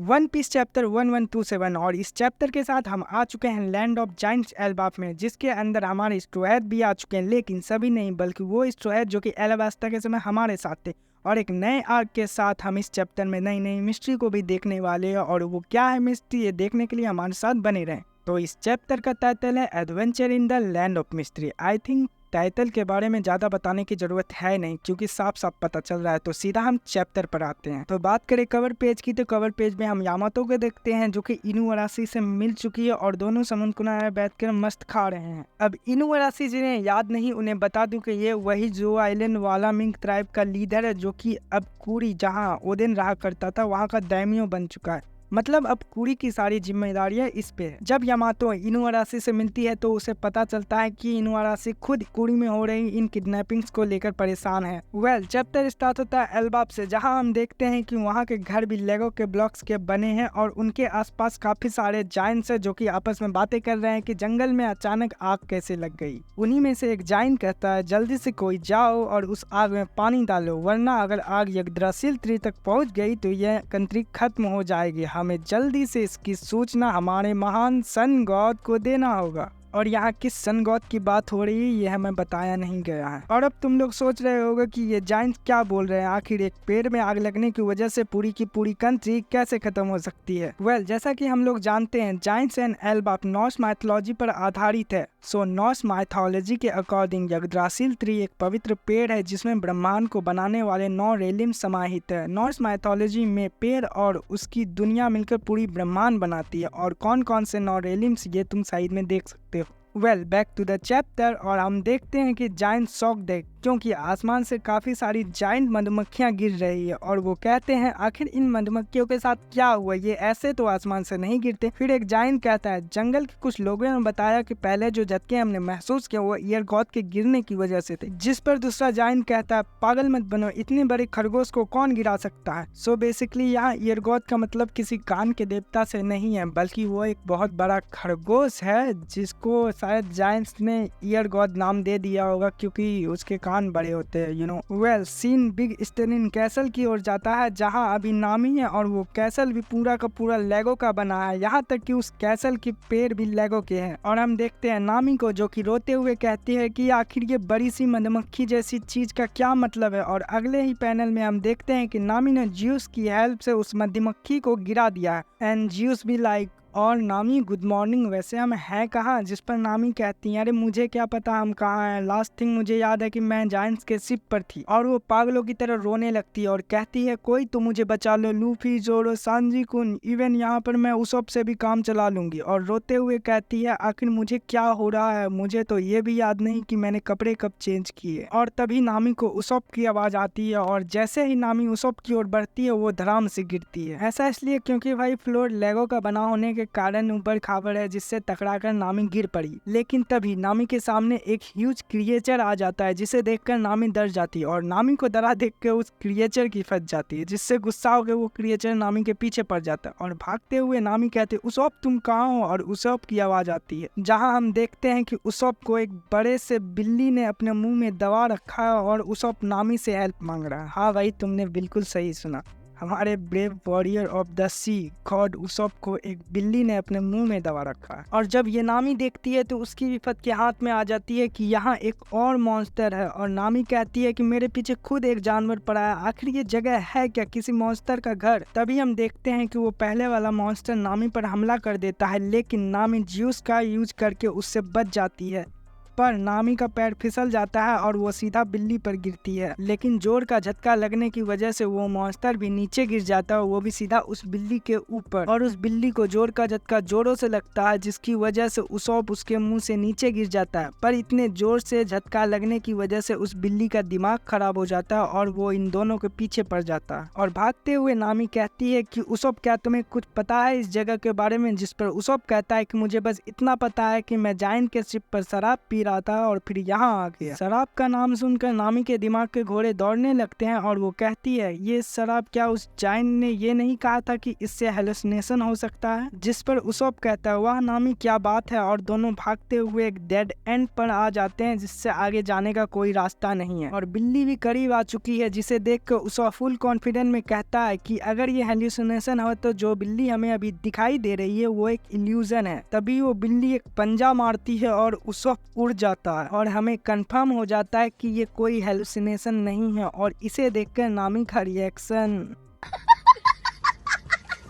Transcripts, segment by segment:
One piece chapter 1127 और इस chapter के साथ हम आ चुके हैं लैंड ऑफ जाइंट्स एल्बाफ में, जिसके अंदर हमारे स्ट्रोहेड भी आ चुके हैं। लेकिन सभी नहीं, बल्कि वो स्ट्रोहेड जो कि एलाबास्टा के समय हमारे साथ थे। और एक नए आर्क के साथ हम इस चैप्टर में नई नई मिस्ट्री को भी देखने वाले हैं, और वो क्या है मिस्ट्री ये देखने के लिए हमारे साथ बने रहें। तो इस चैप्टर का टाइटल है adventure in the land of mystery. I think title के बारे में ज़्यादा बताने की ज़रूरत है नहीं, क्योंकि साफ साफ पता चल रहा है। तो सीधा हम चैप्टर पर आते हैं। तो बात करें कवर पेज की, तो कवर पेज में हम यामातो को देखते हैं जो कि इनुअराशी से मिल चुकी है और दोनों समुद्र किनारे बैठकर मस्त खा रहे हैं। अब इनुअराशी जिन्हें याद नहीं, उन्हें बता दूं कि ये वही जो आइलैंड वाला मिंग ट्राइब का लीडर है, जो कि अब कुरी जहाँ ओदेन रहा करता था वहाँ का दाइमियो बन चुका है। मतलब अब कुरी की सारी जिम्मेदारियां इस पे है। जब यामातो इनुअराशी से मिलती है तो उसे पता चलता है कि इनुअराशी खुद कुरी में हो रही इन किडनैपिंग्स को लेकर परेशान है। चैप्टर स्टार्ट होता है एल्बाफ से, जहां हम देखते हैं कि वहां के घर भी लेगो के ब्लॉक्स के बने हैं और उनके आसपास काफी सारे जाइंट्स हैं जो कि आपस में बातें कर रहे हैं कि जंगल में अचानक आग कैसे लग गई। उन्हीं में से एक जाइंट कहता है, जल्दी से कोई जाओ और उस आग में पानी डालो, वरना अगर आग यग्द्रासिल ट्री तक पहुंच गई तो यह कंट्री खत्म हो जाएगी। हमें जल्दी से इसकी सूचना हमारे महान सन गॉड को देना होगा। और यहाँ किस सन गॉड की बात हो रही है ये हमें बताया नहीं गया है। और अब तुम लोग सोच रहे होगे कि ये जाइंट्स क्या बोल रहे हैं, आखिर एक पेड़ में आग लगने की वजह से पूरी की पूरी कंट्री कैसे खत्म हो सकती है। जैसा कि हम लोग जानते हैं, Giants and Elbaf Norse mythology पर आधारित है। सो नॉर्स माइथोलॉजी के अकॉर्डिंग यग्द्रासिल ट्री एक पवित्र पेड़ है जिसमें ब्रह्मांड को बनाने वाले 9 रेलिम समाहित है। नॉर्स माइथोलॉजी में पेड़ और उसकी दुनिया मिलकर पूरी ब्रह्मांड बनाती है। और कौन कौन से 9 रेलिम्स ये तुम साइड में देख सकते हो। बैक टू द चैप्टर, और हम देखते हैं कि जाइंट शॉक्ड है क्योंकि आसमान से काफी सारी जाइंट मधुमक्खियां गिर रही है। और वो कहते हैं आखिर इन मधुमक्खियों के साथ क्या हुआ, ये ऐसे तो आसमान से नहीं गिरते। फिर एक जाइंट कहता है, जंगल के कुछ लोगों ने बताया कि पहले जो झटके हमने महसूस किए वो ईयर गॉड के गिरने की वजह से थे। जिस पर दूसरा जाइंट कहता है, पागल मत बनो, इतने बड़े खरगोश को कौन गिरा सकता है। सो बेसिकली यहाँ ईयर गॉड का मतलब किसी कान के देवता से नहीं है, बल्कि वो एक बहुत बड़ा खरगोश है जिसको शायद जायंट्स ने ईयर गॉड नाम दे दिया होगा क्योंकि उसके कान बड़े होते हैं। सीन बिग स्टेनिन कैसल की ओर जाता है, जहां अभी नामी है और वो कैसल भी पूरा का पूरा लेगो का बना है। यहाँ तक कि उस कैसल के पेड़ भी लेगो के हैं। और हम देखते हैं नामी को, जो कि रोते हुए कहती है कि आखिर ये बड़ी सी मधुमक्खी जैसी चीज का क्या मतलब है। और अगले ही पैनल में हम देखते हैं कि नामी ने ज्यूस की हेल्प से उस मधुमक्खी को गिरा दिया है। एंड ज्यूस भी लाइक, और नामी गुड मॉर्निंग, वैसे हम हैं कहाँ। जिस पर नामी कहती है, अरे मुझे क्या पता हम कहाँ हैं। लास्ट थिंग मुझे याद है कि मैं जायंट्स के शिप पर थी। और वो पागलों की तरह रोने लगती है और कहती है, कोई तो मुझे बचा लो, लूफी, जोरो, सांजी कुन, इवन यहाँ पर मैं उसॉप से भी काम चला लूंगी। और रोते हुए कहती है, आखिर मुझे क्या हो रहा है, मुझे तो ये भी याद नहीं कि मैंने कपड़े कब चेंज किए। और तभी नामी को उसॉप की आवाज आती है और जैसे ही नामी उसॉप की ओर बढ़ती है वो धड़ाम से गिरती है। ऐसा इसलिए क्योंकि भाई फ्लोर लेगो का बना होने के कारण ऊपर खाबर है, जिससे टकराकर नामी गिर पड़ी। लेकिन तभी नामी के सामने एक ह्यूज क्रिएचर आ जाता है, जिसे देखकर नामी डर जाती है और नामी को डरा देखकर उस क्रिएचर की फंस जाती है, जिससे गुस्सा होकर वो क्रिएचर नामी के पीछे पड़ जाता है। और भागते हुए नामी कहते, उसॉप तुम कहाँ हो। और उसॉप की आवाज आती है, जहाँ हम देखते हैं कि उसॉप को एक बड़े से बिल्ली ने अपने मुंह में दबा रखा है और उसॉप नामी से हेल्प मांग रहा है। हाँ भाई, तुमने बिल्कुल सही सुना, हमारे brave warrior of the sea god Usopp को एक बिल्ली ने अपने मुंह में दबा रखा है। और जब ये नामी देखती है तो उसकी विपत के हाथ में आ जाती है कि यहाँ एक और मॉन्स्टर है। और नामी कहती है कि मेरे पीछे खुद एक जानवर पड़ा है, आखिर ये जगह है क्या किसी मॉन्स्टर का घर। तभी हम देखते हैं कि वो पहले वाला मॉन्स्टर नामी पर हमला कर देता है, लेकिन नामी ज्यूस का यूज करके उससे बच जाती है। पर नामी का पैर फिसल जाता है और वो सीधा बिल्ली पर गिरती है। लेकिन जोर का झटका लगने की वजह से वो मॉन्स्टर भी नीचे गिर जाता है, वो भी सीधा उस बिल्ली के ऊपर। और उस बिल्ली को जोर का झटका जोरों से लगता है, जिसकी वजह से उसॉप उसके मुंह से नीचे गिर जाता है। पर इतने जोर से झटका लगने की वजह से उस बिल्ली का दिमाग खराब हो जाता है और वो इन दोनों के पीछे पड़ जाता है। और भागते हुए नामी कहती है कि उसॉप क्या तुम्हें कुछ पता है इस जगह के बारे में। जिस पर उसॉप कहता है कि मुझे बस इतना पता है कि मैं जायंट के शिप पर शराब पी रहा था और फिर यहाँ आ गया। शराब का नाम सुनकर नामी के दिमाग के घोड़े दौड़ने लगते हैं और वो कहती है ये शराब, क्या उस जाइन ने ये नहीं कहा था कि इससे हेलुसिनेशन हो सकता है? जिस पर उसोप कहता है वाह नामी क्या बात है, और दोनों भागते हुए एक डेड एंड पर आ जाते हैं जिससे आगे जाने का कोई रास्ता नहीं है। और बिल्ली भी करीब आ चुकी है जिसे देखकर उसोप फुल कॉन्फिडेंट में कहता है कि अगर ये हेलुसिनेशन हो तो जो बिल्ली हमें अभी दिखाई दे रही है वो एक इल्यूजन है। तभी वो बिल्ली एक पंजा मारती है और उसोप उड़ जाता है और हमें कंफर्म हो जाता है कि ये कोई हेलुसिनेशन नहीं है। और इसे देखकर नामी का रिएक्शन,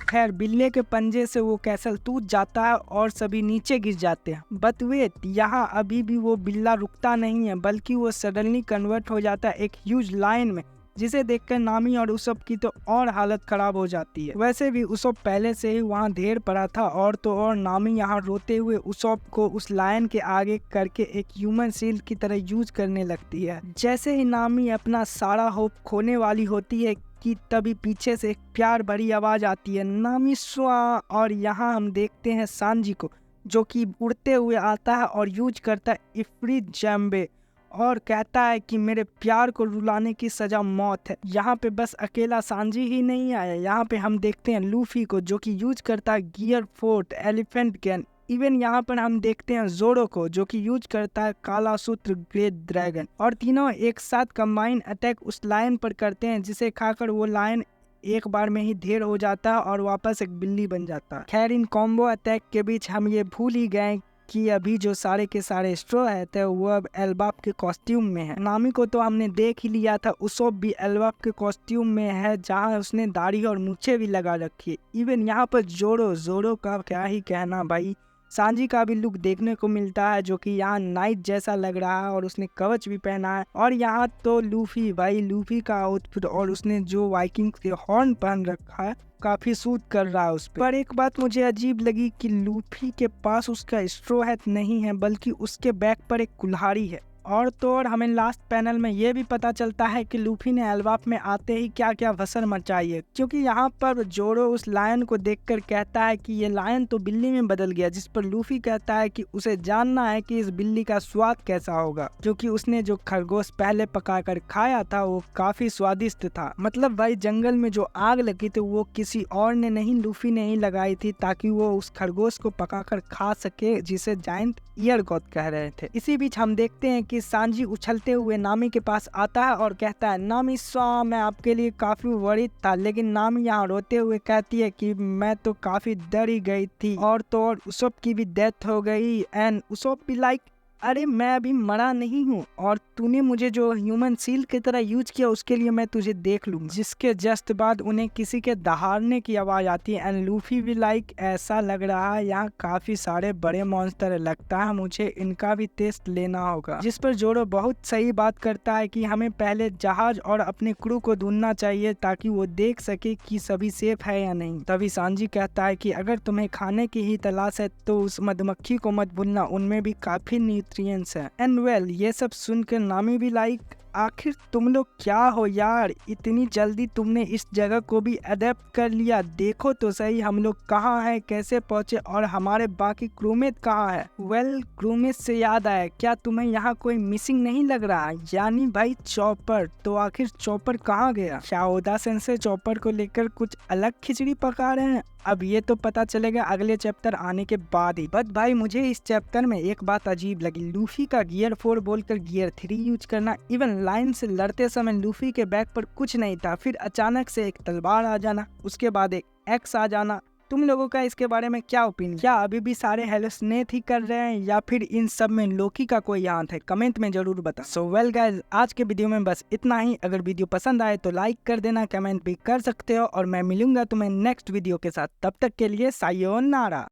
खैर बिल्ले के पंजे से वो कैसल टूट जाता है और सभी नीचे गिर जाते हैं। बट वेट, यहाँ अभी भी वो बिल्ला रुकता नहीं है बल्कि वो सडनली कन्वर्ट हो जाता है एक ह्यूज लायन में, जिसे देखकर नामी और उसोप की तो और हालत खराब हो जाती है। वैसे भी उसोप पहले से ही वहाँ ढेर पड़ा था और तो और नामी यहाँ रोते हुए उसोप को उस लायन के आगे करके एक ह्यूमन शील्ड की तरह यूज करने लगती है। जैसे ही नामी अपना सारा होप खोने वाली होती है कि तभी पीछे से एक प्यार भरी आवाज आती है नामी स्वा, और यहाँ हम देखते हैं सांजी को जो कि उड़ते हुए आता है और यूज करता है इफ्रीत जैम्बे और कहता है कि मेरे प्यार को रुलाने की सजा मौत है। यहाँ पे बस अकेला सांजी ही नहीं आया, यहाँ पे हम देखते हैं लूफी को जो कि यूज करता है gear fort elephant gun. Even यहाँ पर हम देखते हैं जोरो को जो कि यूज करता है काला सूत्र ग्रेट ड्रैगन, और तीनों एक साथ कंबाइन अटैक उस लायन पर करते हैं जिसे खाकर वो लायन एक बार में ही ढेर हो जाता है और वापस एक बिल्ली बन जाता है। खैर इन कॉम्बो अटैक के बीच हम ये भूल ही गए कि अभी जो सारे के सारे स्ट्रो है थे वो अब एल्बाप के कॉस्ट्यूम में है। नामी को तो हमने देख ही लिया था, उसोप भी एल्बाप के कॉस्ट्यूम में है जहाँ उसने दाढ़ी और मूछें भी लगा रखी है। इवन यहाँ पर जोरो का क्या ही कहना भाई, सांजी का भी लुक देखने को मिलता है जो कि यहाँ नाइट जैसा लग रहा है और उसने कवच भी पहना है। और यहाँ तो लूफी भाई, लूफी का आउटफिट और उसने जो वाइकिंग के हॉर्न पहन रखा है काफी सूट कर रहा है उस पर एक बात मुझे अजीब लगी कि लूफी के पास उसका स्ट्रो हैट नहीं है बल्कि उसके बैक पर एक कुल्हाड़ी है। और तो और हमें लास्ट पैनल में ये भी पता चलता है कि लूफी ने एल्बाप में आते ही क्या क्या वसन मचाई है, क्योंकि यहाँ पर जोरो उस लायन को देखकर कहता है कि ये लायन तो बिल्ली में बदल गया, जिस पर लूफी कहता है कि उसे जानना है कि इस बिल्ली का स्वाद कैसा होगा, क्योंकि उसने जो खरगोश पहले पकाकर खाया था वो काफी स्वादिष्ट था। मतलब भाई जंगल में जो आग लगी थी वो किसी और ने नहीं, लूफी ने ही लगाई थी ताकि वो उस खरगोश को पकाकर खा सके जिसे जायंट ईयर गॉड कह रहे थे। इसी बीच हम देखते हैं कि सांजी उछलते हुए नामी के पास आता है और कहता है नामी स्वा, मैं आपके लिए काफी वरीड था। लेकिन नामी यहाँ रोते हुए कहती है कि मैं तो काफी डर ही गई थी, और तो और उसोप की भी डेथ हो गई। एंड उसोप भी लाइक अरे मैं अभी मरा नहीं हूँ और तूने मुझे जो ह्यूमन सील की तरह यूज किया उसके लिए मैं तुझे देख लूँ। जिसके जस्ट बाद उन्हें किसी के दहाड़ने की आवाज आती है एंड लूफी भी लाइक ऐसा लग रहा है यहाँ काफी सारे बड़े मॉन्स्टर है, लगता है मुझे इनका भी टेस्ट लेना होगा। जिस पर जोरो बहुत सही बात करता है कि हमें पहले जहाज और अपने क्रू को ढूंढना चाहिए ताकि वो देख सके कि सभी सेफ है या नहीं। तभी सांजी कहता है कि अगर तुम्हें खाने की ही तलाश है तो उस मधुमक्खी को मत भूलना, उनमें भी काफी न्यूट्रिएंट्स है। एंड वेल ये सब सुनकर नामी भी लाइक आखिर तुम लोग क्या हो यार, इतनी जल्दी तुमने इस जगह को भी अडेप्ट कर लिया। देखो तो सही हम लोग कहाँ हैं, कैसे पहुँचे और हमारे बाकी क्रूमेट कहाँ है। वेल क्रूमेट से याद आया, क्या तुम्हें यहाँ कोई मिसिंग नहीं लग रहा? यानी भाई चॉपर। तो आखिर चॉपर कहाँ गया? क्या ओदा सेंसे चॉपर को लेकर कुछ अलग खिचड़ी पका रहे हैं? अब ये तो पता चलेगा अगले चैप्टर आने के बाद ही। बट भाई मुझे इस चैप्टर में एक बात अजीब लगी, लूफी का गियर 4 बोलकर गियर 3 यूज करना। इवन लाइन से लड़ते समय लूफी के बैक पर कुछ नहीं था, फिर अचानक से एक तलवार आ जाना, उसके बाद एक एक्स आ जाना। तुम लोगों का इसके बारे में क्या ओपिनियन? क्या अभी भी सारे हेलुसिनेट ही कर रहे हैं या फिर इन सब में लोकी का कोई हाथ है? कमेंट में जरूर बता। सो वेल गाइस, आज के वीडियो में बस इतना ही। अगर वीडियो पसंद आए तो लाइक कर देना, कमेंट भी कर सकते हो और मैं मिलूंगा तुम्हें नेक्स्ट वीडियो के साथ। तब तक के लिए सायोनारा।